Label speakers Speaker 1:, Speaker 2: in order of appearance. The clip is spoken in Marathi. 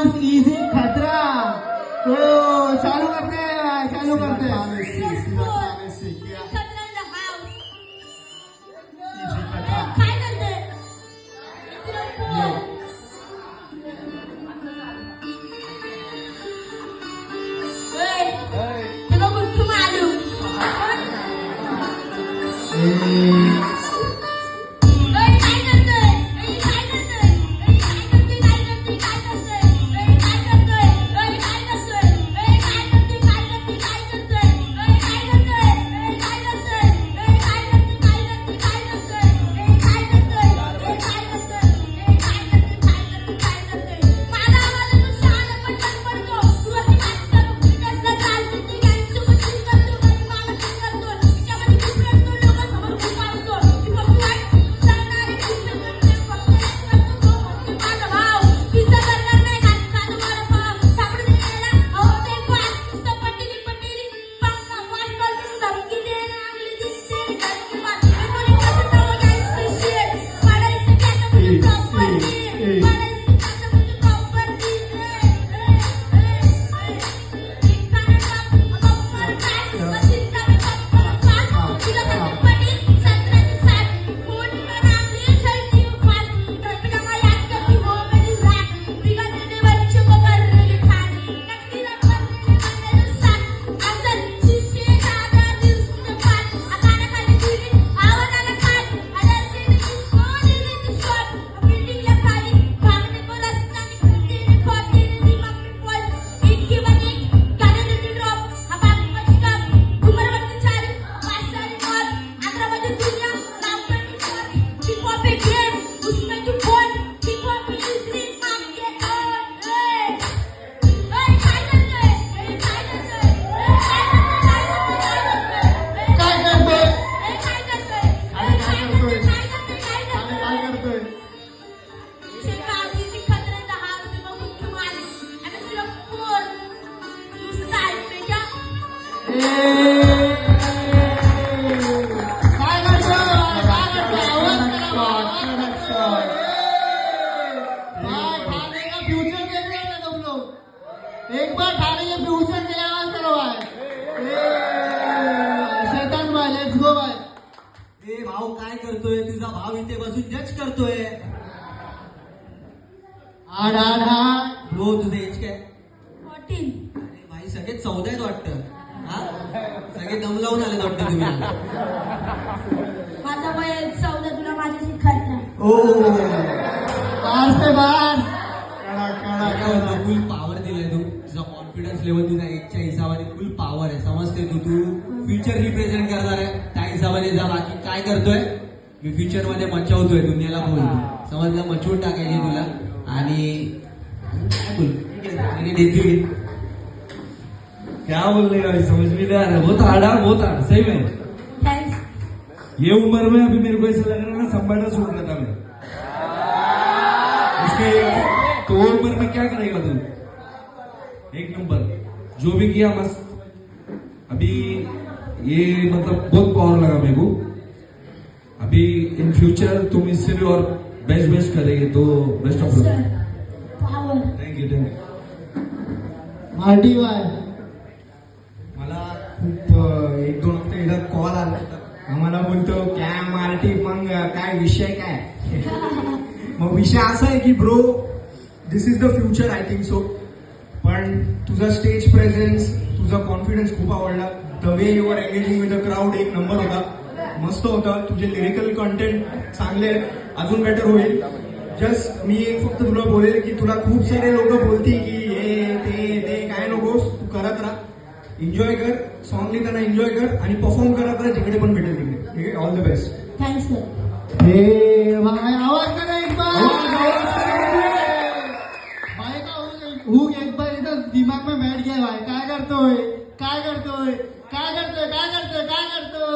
Speaker 1: डांस इजी खतरा। तो चालू करते हैं, चालू करते हैं। एक बार ठाणे के फ्यूचर के लिए आवाज करो भाई। शैतान भाई, लेट्स गो भाई।
Speaker 2: ए भाऊ काय करतोय? तुझा भाव इथे बसून जज करतोय।
Speaker 1: आठ आठ आठ
Speaker 2: ब्रो तुझं एज काय?
Speaker 3: 14.
Speaker 2: अरे भाई सगळे 14 आहेत वाटतं। हा सगळे दम लावून आले वाटतं तुम्ही।
Speaker 3: माझा वय 14, तुला माझ्याशी खतरा।
Speaker 2: ओ
Speaker 1: पास पे पास।
Speaker 2: फुल पॉवर दिलाय तू। तुझा कॉन्फिडन्स लेवल तुझा एजच्या हिसाबाने फुल पॉवर आहे, समजते तू फ्युचर रिप्रेझेंट करणार आहे त्या हिसाबाने जा। बाकी काय करतोय? मी फ्युचर मध्ये मचवतोय, दुनियाला बोलतो, समजलं? मचवून टाकायची तुला। आणि काय बोल देती
Speaker 4: क्या बोलने का भी समझ में नहीं आ रहा। बहुत हार्ड है, बहुत हार्ड सही में।
Speaker 3: थैंक्स।
Speaker 4: ये उम्र में अभी मेरे को ऐसा लग रहा है ना संभालना छोड़ रहा था मैं। उसके तो उम्र में क्या करेगा तू? एक नंबर जो भी किया मस्त। अभी ये मतलब बहुत पावर लगा मेरे को। अभी इन फ्यूचर तुम इससे भी और बेस्ट बेस्ट करेंगे, तो best of luck.
Speaker 3: Power.
Speaker 4: Thank you thank you.
Speaker 1: Marty भाई,
Speaker 5: मला खूप एक दोन हफ्ते एकदा कॉल आला होता, आम्हाला बोलतो काय मार्टी, मग काय विषय काय? मग विषय असा आहे की bro, this is the future I think so. पण तुझा स्टेज प्रेझेन्स, तुझा कॉन्फिडन्स खूप आवडला. The way you are engaging with the crowd एक नंबर होता, मस्त होता. तुझे लिरिकल कंटेंट चांगले, अजून बेटर होईल. जस्ट मी एक फक्त तुला बोलेल की तुला खूप सारे लोक बोलतील की हे ते काय नकोस, तू करत राहा, एन्जॉय कर, सॉन्ग लिहिताना एन्जॉय कर आणि परफॉर्म करत राहा जिकडे पण भेटेल तिकडे. ठीक आहे, all the best.
Speaker 3: Thanks sir.
Speaker 1: हे भाई आवाज करा एक बार। भाई का हुक एक बार इधर दिमाग में बैठ गया भाई। काय करतोय, काय करतोय, काय करतोय, काय करतोय, काय करतोय?